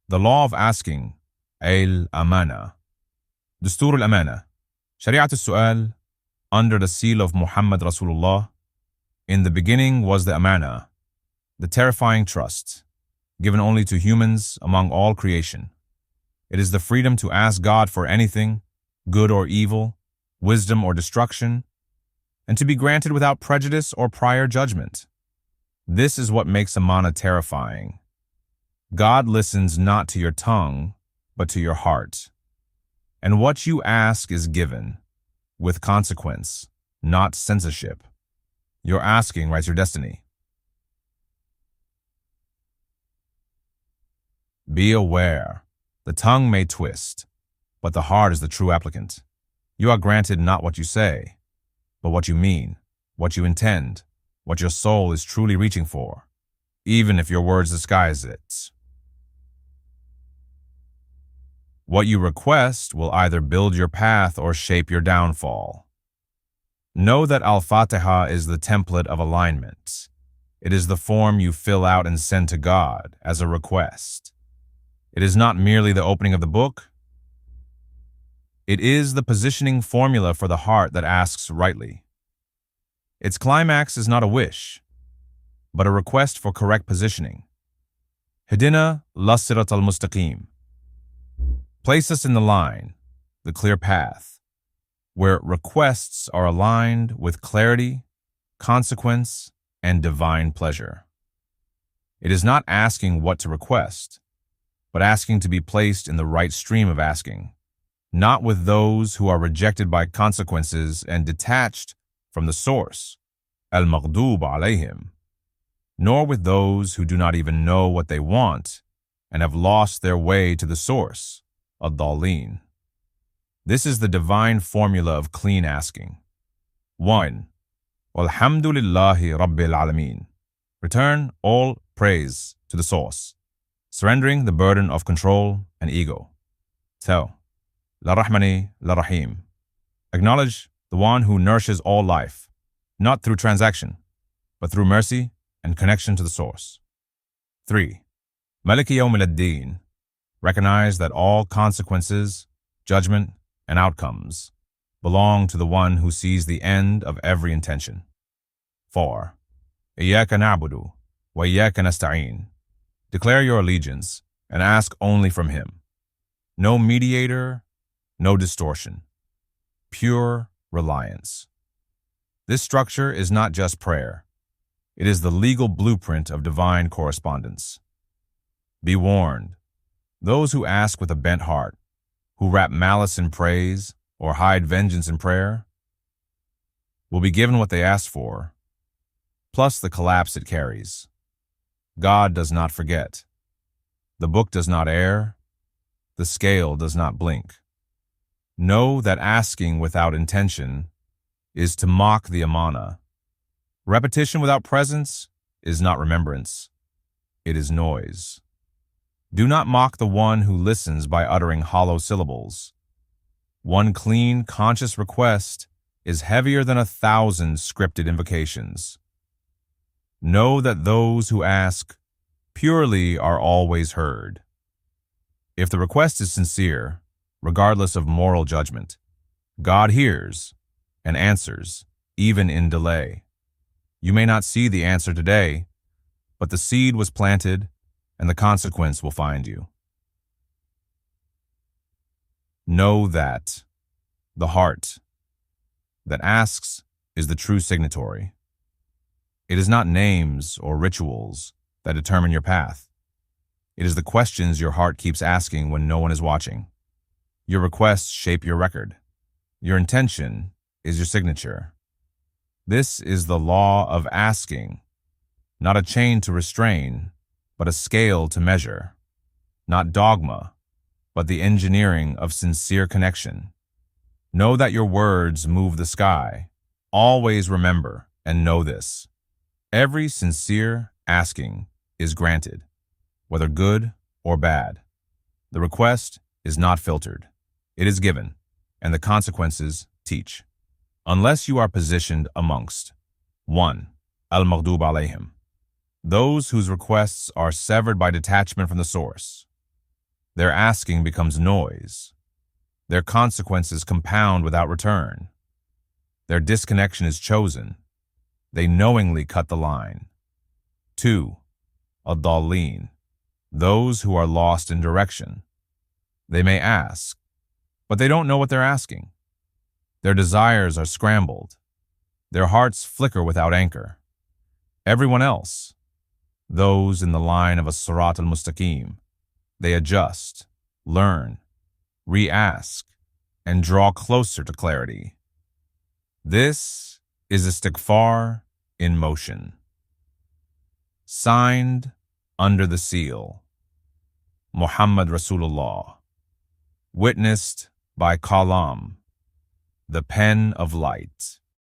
The law of asking, الأمانة. دستور الأمانة. شريعة السؤال, under the seal of Muhammad Rasulullah. In the beginning was the Amana, the terrifying trust, given only to humans among all creation. It is the freedom to ask God for anything, good or evil, wisdom or destruction, and to be granted without prejudice or prior judgment. This is what makes Amana terrifying. God listens not to your tongue, but to your heart. And what you ask is given, with consequence, not censorship. Your asking writes your destiny. Be aware. The tongue may twist, but the heart is the true applicant. You are granted not what you say, but what you mean, what you intend, what your soul is truly reaching for, even if your words disguise it. What you request will either build your path or shape your downfall. Know that Al-Fatiha is the template of alignment. It is the form you fill out and send to God as a request. It is not merely the opening of the book. It is the positioning formula for the heart that asks rightly. Its climax is not a wish, but a request for correct positioning. Hidina lasirat al-mustaqim. Place us in the line, the clear path, where requests are aligned with clarity, consequence, and divine pleasure. It is not asking what to request, but asking to be placed in the right stream of asking, not with those who are rejected by consequences and detached from the source, al-maghdub alayhim, nor with those who do not even know what they want and have lost their way to the source, ad-dallin. This is the divine formula of clean asking. 1. Walhamdulillahi Rabbil Alameen. Return all praise to the source, surrendering the burden of control and ego. 2. La Rahmani La Rahim. Acknowledge the one who nourishes all life, not through transaction, but through mercy and connection to the source. 3. Maliki Yawm al-Din. Recognize that all consequences, judgment, and outcomes belong to the one who sees the end of every intention. 4. Iyyaka na'budu wa iyyaka nasta'in. Declare your allegiance and ask only from him. No mediator, no distortion. Pure reliance. This structure is not just prayer. It is the legal blueprint of divine correspondence. Be warned. Those who ask with a bent heart, who wrap malice in praise or hide vengeance in prayer, will be given what they asked for, plus the collapse it carries. God does not forget. The book does not err. The scale does not blink. Know that asking without intention is to mock the Amana. Repetition without presence is not remembrance. It is noise. Do not mock the one who listens by uttering hollow syllables. One clean, conscious request is heavier than 1,000 scripted invocations. Know that those who ask purely are always heard. If the request is sincere, regardless of moral judgment, God hears and answers, even in delay. You may not see the answer today, but the seed was planted and the consequence will find you. Know that the heart that asks is the true signatory. It is not names or rituals that determine your path. It is the questions your heart keeps asking when no one is watching. Your requests shape your record. Your intention is your signature. This is the law of asking, not a chain to restrain, but a scale to measure. Not dogma, but the engineering of sincere connection. Know that your words move the sky. Always remember and know this. Every sincere asking is granted, whether good or bad. The request is not filtered. It is given, and the consequences teach. Unless you are positioned amongst 1. Al-Maghdub alayhim. Those whose requests are severed by detachment from the source. Their asking becomes noise. Their consequences compound without return. Their disconnection is chosen. They knowingly cut the line. 2. Ad-Dallin, those who are lost in direction. They may ask, but they don't know what they're asking. Their desires are scrambled. Their hearts flicker without anchor. Everyone else, those in the line of as-Sirat al-Mustaqim, they adjust, learn, re-ask, and draw closer to clarity. This is istighfar in motion. Signed under the seal, Muhammad Rasulullah. Witnessed by Kalam, the pen of light.